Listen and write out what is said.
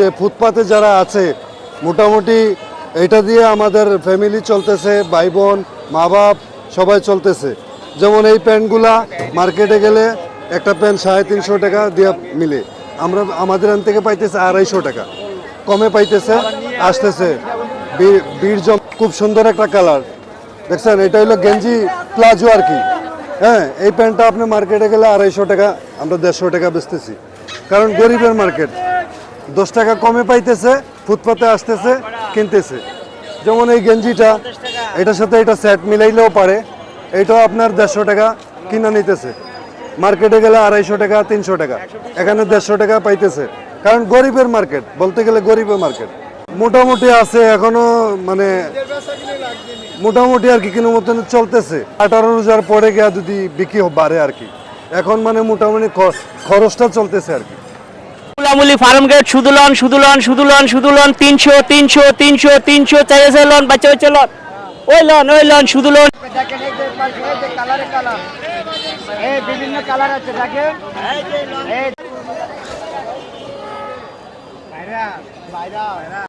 যে ফুটপাতে যারা আছে মোটামুটি এটা দিয়ে আমাদের ফ্যামিলি চলতেছে, ভাই বোন মা বাপ সবাই চলতেছে। যেমন এই প্যান্টগুলা মার্কেটে গেলে একটা প্যান্ট 350 টাকা দিয়ে মিলে, আমরা আমাদের এখান থেকে পাইতেছে 250 টাকা কমে পাইতেছে, আসতেছে। বীরজম খুব সুন্দর একটা কালার দেখছেন, এটা হলো গেঞ্জি প্লাজো আর কি। হ্যাঁ, এই প্যান্টটা আপনি মার্কেটে গেলে 250 টাকা, আমরা 150 টাকা বেচতেছি, কারণ গরিবের মার্কেট। 10 টাকা কমে পাইতেছে, ফুটপাতে আসতেছে, কিনতেছে। যেমন এই গেঞ্জিটা, এটার সাথে এটা সেট মিলাইলেও পারে, এটাও আপনার 150 টাকা কিনা নিতেছে, মার্কেটে গেলে 250 টাকা 300 টাকা, এখানে 150 টাকা পাইতেছে, কারণ গরিবের মার্কেট, বলতে গেলে গরিবের মার্কেট। মোটামুটি আছে এখনো, মানে মোটামুটি আর কি কিনো মতন চলতেছে। 18 রোজার পরে গিয়া যদি বিক্রি বাড়ে আর কি, এখন মানে মোটামুটি খরচটা চলতেছে আর কি। মুলামুলি ফার্ম গেট সুদুলন সুদুলন সুদুলন সুদুলন 300 300 300 300 চাইছে লন বাচ্চা হইছে লন ওই লন সুদুলন। দেখেন এই যে কালারে কালার, এই বিভিন্ন কালার আছে দেখেন। এই ভাইরা ভাইরা ভাইরা